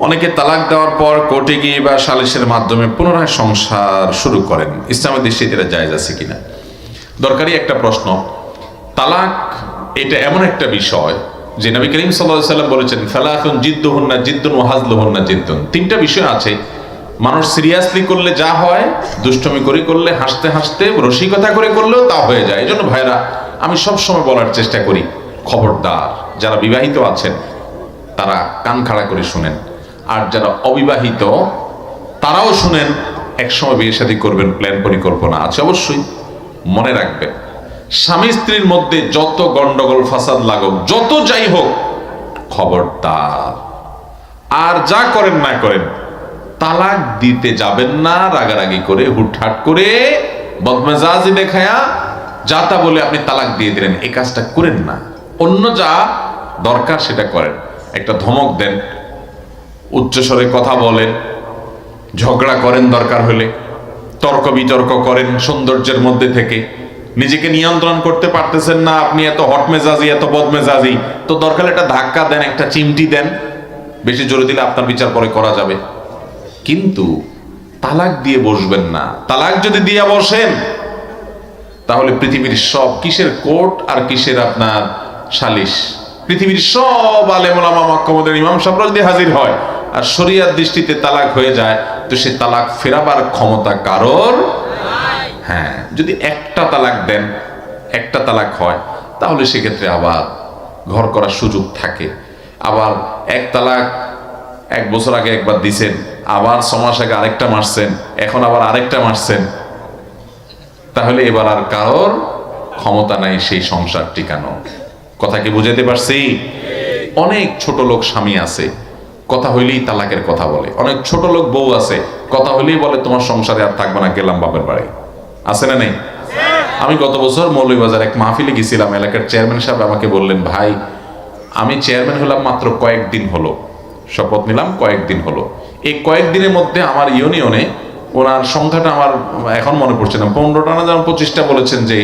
অনেকে তালাক দেওয়ার পর কোর্টে গিয়ে বা সালিসের মাধ্যমে পুনরায় সংসার শুরু করেন। ইসলামের দৃষ্টিতে এটা জায়েজ আছে কিনা? দরকারি একটা প্রশ্ন। তালাক এটা এমন একটা বিষয় যে নবী করিম সাল্লাল্লাহু আলাইহি ওয়াসাল্লাম বলেছেন, সালাতুন জিদ্দুহুন্না জিদ্দুন ওয়া হাজলুহুন্না জিদ্দুন। তিনটা বিষয় আছে, মানুষ সিরিয়াসলি করলে যা হয়, দুষ্টমি করে করলে, হাসতে হাসতে রসিকতা করে করলেও তা হয়ে যায়। এই জন্য ভাইরা, আমি সবসময় বলার চেষ্টা করি, খবরদার যারা বিবাহিত আছেন তারা কান খাড়া করে শুনেন, আর যারা অবিবাহিত তারাও শুনেন। একসময় বিয়ে শাদী করবেন, প্ল্যান পরিকল্পনা আছে, অবশ্যই মনে রাখবেন, স্বামী স্ত্রীর মধ্যে যত গন্ডগোল ফাসাদ লাগুক, যত যাই হোক, খবরদার আর যা করেন না করেন, তালাক দিতে যাবেন না রাগারাগি করে, হুটহাট করে, বদমেজাজি দেখায়া যা তা বলে আপনি তালাক দিয়ে দিলেন, এই কাজটা করেন না। অন্য যা দরকার সেটা করেন। একটা ধমক দেন, উচ্চস্বরে কথা বলেন, ঝগড়া করেন, দরকার হলে তর্ক বিতর্ক করেন সৌন্দর্যের মধ্যে থেকে। নিজেকে নিয়ন্ত্রণ করতে পারতেছেন না, আপনি এত হট মেজাজি, এত বদমেজাজি, তো দরকার একটা ধাক্কা দেন, একটা চিমটি দেন। বেশি জোরে দিলে আপনার বিচার পরে করা যাবে, কিন্তু তালাক দিয়ে বসবেন না। তালাক যদি দিয়ে বসেন তাহলে পৃথিবীর সব, কিসের কোর্ট আর কিসের আপনার সালিশ, পৃথিবীর সব আলেম ওলামা মক্কামদের ইমাম সাহেবরা যদি হাজির হয় আর শরিয়ার দৃষ্টিতে তালাক হয়ে যায়, তো সে তালাক ফেরাবার ক্ষমতা কারোর। হ্যাঁ, যদি একটা তালাক দেন, একটা তালাক হয়, তাহলে সেক্ষেত্রে আবার ঘর করার সুযোগ থাকে। আবার এক তালাক 1 বছর আগে একবার দিছেন, আবার 6 মাস আগে আরেকটা মারছেন, এখন আবার আরেকটা মারছেন, তাহলে এবার আর কারোর ক্ষমতা নাই সেই সংসার টিকানো। কথা কি বুঝাতে পারছি? অনেক ছোট লোক স্বামী আছে, কথা হইলেই তালাকের কথা বলে। অনেক ছোট লোক বউ আছে, কথা হইলেই বলে তোমার সংসারে আর থাকবে না, গেলাম বাপের বাড়ি। আছে না নেই? আমি গত বছর মৌলভীবাজার এক মাহফিলে গেছিলাম, এলাকার চেয়ারম্যান সাহেব আমাকে বললেন, ভাই আমি চেয়ারম্যান হলাম মাত্র কয়েকদিন হলো, শপথ নিলাম কয়েকদিন হলো, এই কয়েকদিনের মধ্যে আমার ইউনিয়নে, ওনার সংখ্যাটা আমার এখন মনে পড়ছে না, 15টা না যেন 25টা বলেছেন যে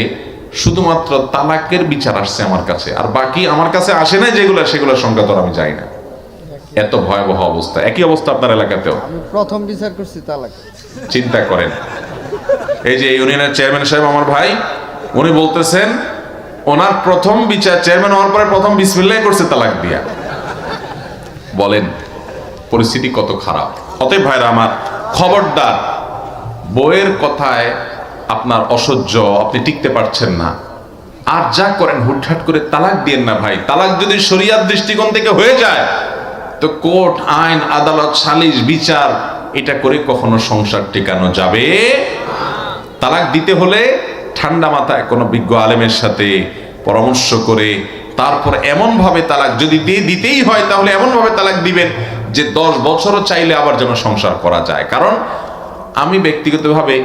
শুধুমাত্র তালাকের বিচার আসছে আমার কাছে, আর বাকি আমার কাছে আসে না যেগুলো, সেগুলোর সংখ্যা তো আমি জানি না। এত ভয়াবহ অবস্থা। একই অবস্থা আপনার এলাকাতেও? আমি প্রথম বিচার করছি তালাক। চিন্তা করেন, এই যে ইউনিয়নের চেয়ারম্যান সাহেব আমার ভাই, উনি বলতেছেন ওনার প্রথম বিচার, চেয়ারম্যান হওয়ার পরে প্রথম বিসমিল্লাহ করছে তালাক দিয়া। বলেন পরিস্থিতি কত খারাপ। অতএব ভাইরা আমার, খবরদার, বউয়ের কথায় আপনার অসহ্য, আপনি টিকতে পারছেন না, আর যা করেন হুটহাট করে তালাক দিয়েন না ভাই। তালাক যদি শরিয়ার দৃষ্টিকোণ থেকে হয়ে যায়, তো কোর্ট, আইন, আদালত, সালিশ, বিচার, এটা করে কখনো সংসার টিকানো যাবে। তালাক দিতে হলে ঠান্ডা মাথায় কোনো বিজ্ঞ আলেমের সাথে পরামর্শ করে, তারপর এমন ভাবে তালাক, যদি দিতেই হয় তাহলে এমন ভাবে তালাক দিবেন যে 10 বছরও চাইলে আবার যেন সংসার করা যায়। কারণ আমি ব্যক্তিগতভাবে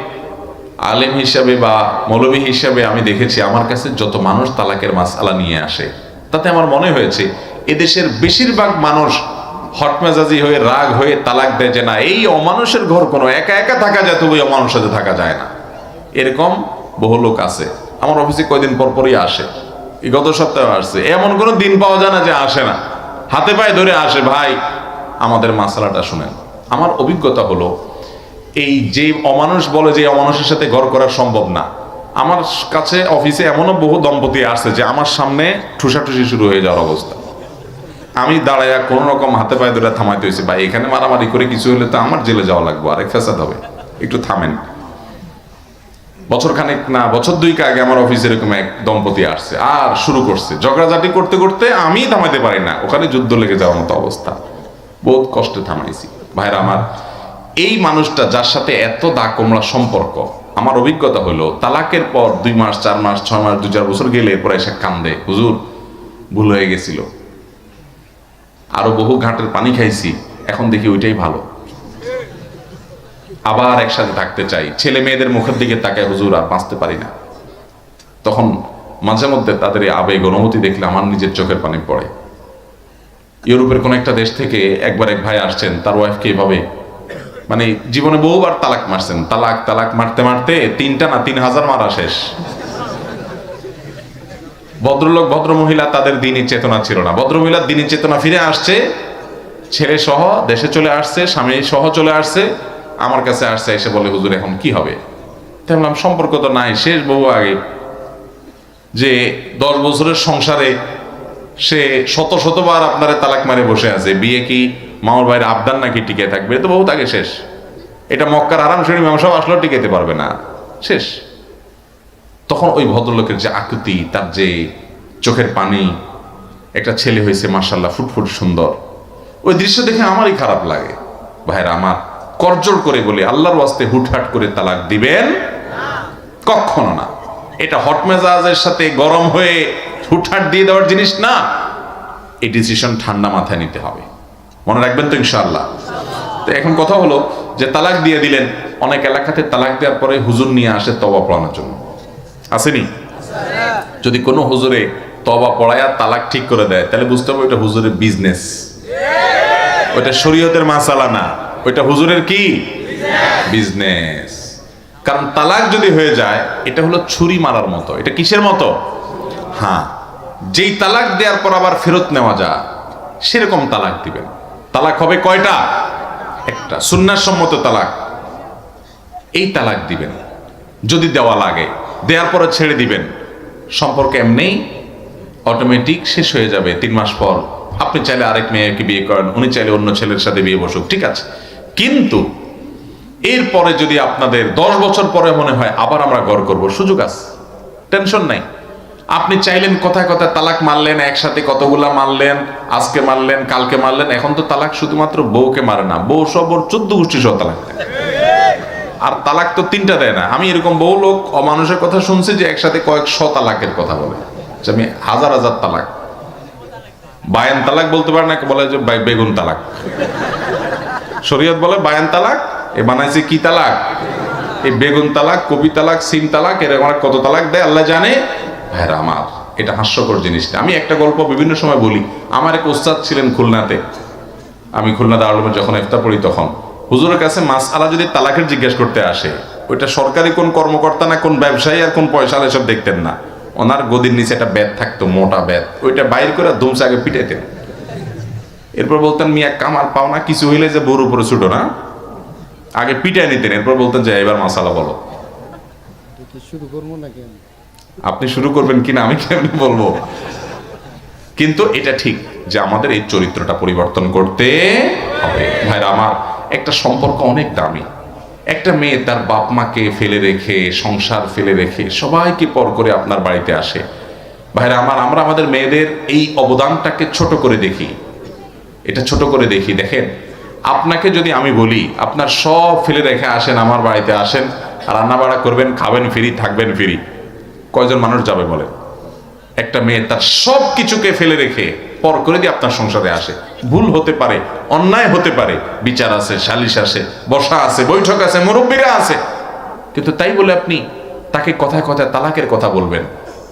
আলেম হিসাবে বা মৌলবী হিসাবে আমি দেখেছি, আমার কাছে যত মানুষ তালাকের মাসআলা নিয়ে আসে, তাতে আমার মনে হয়েছে এদেশের বেশিরভাগ মানুষ হটমেজাজি হয়ে, রাগ হয়ে তালাক দেয় যে না, এই অমানুষের ঘর কোনো একা একা থাকা যায়, তবে অমানুষের সাথে থাকা যায় না। এরকম বহু লোক আছে, আমার অফিসে কয়দিন পর পরই আসে, এই গত সপ্তাহে আসছে, এমন কোনো দিন পাওয়া যায় না যে আসে না, হাতে পায়ে ধরে আসে, ভাই আমাদের মাসালাটা শুনেন। আমার অভিজ্ঞতা হলো, এই যে অমানুষ বলে যে অমানুষের সাথে ঘর করা সম্ভব না, আমার কাছে অফিসে এমনও বহু দম্পতি আসছে যে আমার সামনে ঠুসাঠুসি শুরু হয়ে যাওয়ার অবস্থা। আমি দাঁড়াইয়া কোন রকম হাতে পায়ে ধরে থামাইতে হয়েছে, ভাই এখানে মারামারি করে কিছু হলে তো আমার জেলে যাওয়া লাগবে, আরেক ফেসাদ হবে, একটু থামেন। বছর খানেক না, বছর 2 আগে আমার অফিসে এরকম এক দম্পতি আসছে, আর শুরু করছে ঝগড়াঝাটি করতে করতে, আমি থামাইতে পারি না, ওখানে যুদ্ধ লেগে যাওয়ার মতো অবস্থা। বহুত কষ্টে থামাইছি। ভাইরা আমার, এই মানুষটা যার সাথে এত দা কোমড়া সম্পর্ক, আমার অভিজ্ঞতা হলো তালাকের পর 2 মাস, 4 মাস, 6 মাস, 2-4 বছর গেলে এরপরে এসে কান্দে, হুজুর ভুল হয়ে গেছিল, আরো বহু ঘাটের পানি খাইছি, এখন দেখি ওইটাই ভালো, আবার একসাথে থাকতে চাই। ছেলে মেয়েদের মুখের দিকে তাকায়, হুজুর আর বাঁচতে পারি না। তখন মাঝে মধ্যে তাদের এই আবেগ অনুমতি দেখলে আমার নিজের চোখের পানি পড়ে। ইউরোপের কোন একটা দেশ থেকে একবার এক ভাই আসছেন, তার ওয়াইফকে এভাবে, মানে জীবনে বহুবার তালাক মারছেন, তালাক তালাক মারতে মারতে 3টা না 3000 মারা শেষ। ভদ্রলোক ভদ্র মহিলা, তাদের দিনই চেতনা ছিল না। ভদ্র মহিলার দিনই চেতনা ফিরে আসছে ছেলে সহ দেশে চলে আসছে, স্বামী সহ চলে আসছে, আমার কাছে আসছে, এসে বলে হুজুর এখন কি হবে? তাই বললাম সম্পর্ক তো নাই, শেষ বহু আগে, যে 10 বছরের সংসারে সে শত শতবার আপনারে তালাক মারে বসে আছে, বিয়ে কি মামার ভাইয়ের আবদার নাকি টিকে থাকবে? এ তো বহুত আগে শেষ। এটা মক্কার আরাম শ্রেণী ব্যবসা আসলেও টিকাইতে পারবে না, শেষ। তখন ওই ভদ্রলোকের যে আকুতি, তার যে চোখের পানি, একটা ছেলে হয়েছে মাশাআল্লাহ ফুটফুট সুন্দর, ওই দৃশ্য দেখে আমারই খারাপ লাগে। ভাইরা আমার, করজোড় করে বলি আল্লাহর ওয়াস্তে হুটহাট করে তালাক দিবেন কখনো না। এটা হট মেজাজের সাথে গরম হয়ে হুটহাট দিয়ে দেওয়ার জিনিস না। এই ডিসিশন ঠান্ডা মাথায় নিতে হবে, মনে রাখবেন তো ইনশাআল্লাহ। তো এখন কথা হলো যে তালাক দিয়ে দিলেন, অনেক এলাকাতে তালাক দেওয়ার পরে হুজুর নিয়ে আসে তওবা পড়ানোর জন্য, আসেনি? যদি কোনো হুজুরে তওবা পড়ায়া তালাক ঠিক করে দেয়, তাহলে বুঝতে হবে ওইটা হুজুরের বিজনেস, ওইটা শরীয়তের মাসালা না, ওইটা হুজুরের কি বিজনেস। কারণ তালাক যদি হয়ে যায়, এটা হলো ছুরি মারার মতো। এটা কিসের মতো? হ্যাঁ, যেই তালাক দেওয়ার পর আবার ফেরত নেওয়া যায়, সেরকম তালাক দিবেন। তালাক হবে কয়টা? একটা, সুন্নাহ সম্মত তালাক। এই তালাক দিবেন, যদি দেওয়া লাগে দেওয়ার পরে ছেড়ে দিবেন, সম্পর্ক এমনি অটোমেটিক শেষ হয়ে যাবে। 3 মাস পর আপনি চাইলে আরেক মেয়েকে বিয়ে করেন, উনি চাইলে অন্য ছেলের সাথে বিয়ে বসুক, ঠিক আছে। কিন্তু এরপরে যদি আপনাদের 10 বছর পরে মনে হয় আবার আমরা ঘর করব, সুযোগ আছে, টেনশন নাই। আপনি চাইলেন কথায় কথায় তালাক মারলেন, একসাথে কতগুলা মারলেন, আজকে মারলেন, কালকে মারলেন। এখন তো তালাক শুধুমাত্র বউকে মারে না, বউ সব ওর 14 গোষ্ঠী সহ তালাক দেয়। আর তালাক তো 3টা দেয় না। আমি এরকম বহু লোক অমানুষের কথা শুনছি যে একসাথে কয়েকশো তালাকের কথা বলে, যে আমি হাজার হাজার তালাক। বায়ান তালাক বলতে পারে না, বলে যে বেগুন তালাক। শরীয়ত বলে বায়ান তালাক, এ বানাইছে কি তালাক? এই বেগুন তালাক, কপি তালাক, সিম তালাক, এরকম কত তালাক দেয় আল্লাহ জানে। ভাইরা আমার, এটা হাস্যকর জিনিস না। আমি একটা গল্প বিভিন্ন সময় বলি। আমার এক ওস্তাদ ছিলেন খুলনাতে, আমি খুলনা দারুল উলুমে যখন ইফতার পড়ি, তখন হুজুরের কাছে মাসআলা যদি তালাকের জিজ্ঞেস করতে আসে, ওইটা সরকারি কোন কর্মকর্তা না কোন ব্যবসায়ী আর কোন পয়সা এসব দেখতেন না। ওনার গদির নিচে একটা ব্যাত থাকতো, মোটা ব্যাত, ওইটা বাইর করে ধুমসে আগে পিটাইতেন। এরপর বলতেন মিয়া কামাল পাও না, কিছু হইলে যে বউর উপরে ছুটো না, আগে পিটাই নিতেন। এরপর বলতেন যে এবার মাসালা বলো। শুরু করবো নাকি? আপনি শুরু করবেন কিনা আমি কেমনি বলবো। কিন্তু এটা ঠিক যে আমাদের এই চরিত্রটা পরিবর্তন করতে হবে। ভাইরা আমার, একটা সম্পর্ক অনেক দামি। একটা মেয়ে তার বাপ মাকে ফেলে রেখে, সংসার ফেলে রেখে সবাইকে পর করে আপনার বাড়িতে আসে। ভাইরা আমার, আমরা আমাদের মেয়েদের এই অবদানটাকে ছোট করে দেখি, এটা ছোট করে দেখি। দেখেন, আপনাকে যদি আমি বলি আপনার সব ফেলে রেখে আসেন, আমার বাড়িতে আসেন, রান্না বাড়া করবেন, খাবেন ফ্রি, থাকবেন ফ্রি, কয়জন মানুষ যাবে বলেন? একটা মেয়ে তার সব কিছুকে ফেলে রেখে পর করে দিয়ে আপনার সংসারে আসে। ভুল হতে পারে, অন্যায় হতে পারে, বিচার আছে, সালিশ আছে, বসা আছে, বৈঠক আছে, মুরব্বীরা আছে, কিন্তু তাই বলে আপনি তাকে কথায় কথায় তালাকের কথা বলবেন,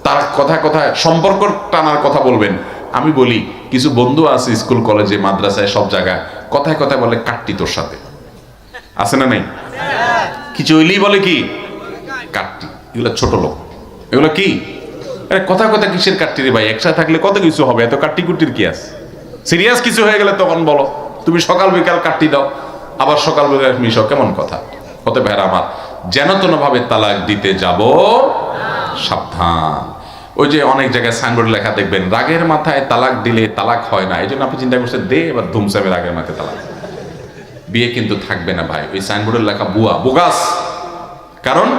তার কথায় কথায় সম্পর্ক টানার কথা বলবেন? আমি বলি, কিছু বন্ধু আছে স্কুল কলেজে মাদ্রাসায় সব জায়গায় কথায় কথায় বলে কাটটি তোর সাথে, আছে না নাই? কিছু হইলেই বলে কি কাটটি। এগুলো ছোট লোক, এগুলো কি কথা কথা কিসের কাটটি রে ভাই? একসাথে থাকলে কত কিছু হবে, এত কাটটি কুটির কি আছে? সিরিয়াস কিছু হয়ে গেলে তখন বলো। তুমি সকাল বিকাল কাটটি দাও, আবার সকাল বিকাল মিশো, কেমন কথা? হতে ভাইরা আমার, যেন তেন ভাবে তালাক দিতে যাব সাবধান। ওই যে অনেক জায়গায় সাইনবোর্ড লেখা দেখবেন, রাগের মাথায় তালাক দিলে তালাক হয় না। এই জন্য আপনি চিন্তা করছেন দে এবার ধুমসাবে রাগের মাথায় তালাক, বিয়ে কিন্তু থাকবে না ভাই। ওই সাইনবোর্ডের লেখা বুয়া, বোগাস। কারণ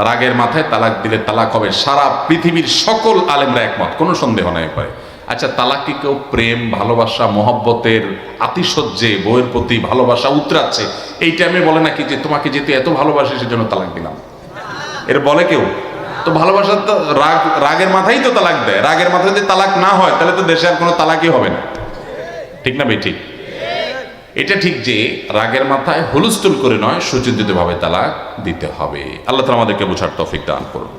রাগের মাথায় তালাক দিলে তালাক হবে, সারা পৃথিবীর সকল আলেমরা একমত, কোনো সন্দেহ নাই পারে। আচ্ছা, তালাক কি কেউ প্রেম, ভালোবাসা, মহব্বতের আতিশয্যে বউয়ের প্রতি ভালোবাসা উতরাচ্ছে এই টাইমে বলে নাকি যে তোমাকে যেতে এত ভালোবাসি সেজন্য তালাক দিলাম? এর বলে কেউ? তো ভালোবাসার তো রাগের মাথায় তো তালাক দেয়। রাগের মাথায় যদি তালাক না হয় তাহলে তো দেশে আর কোনো তালাকই হবে না, ঠিক না ভাই? ঠিক। এটা ঠিক যে রাগের মাথায় হুলস্থুল করে নয়, সুচিন্তিত ভাবে তালাক দিতে হবে। আল্লাহ তাআলা আমাদেরকে বোঝার তৌফিক দান করুন।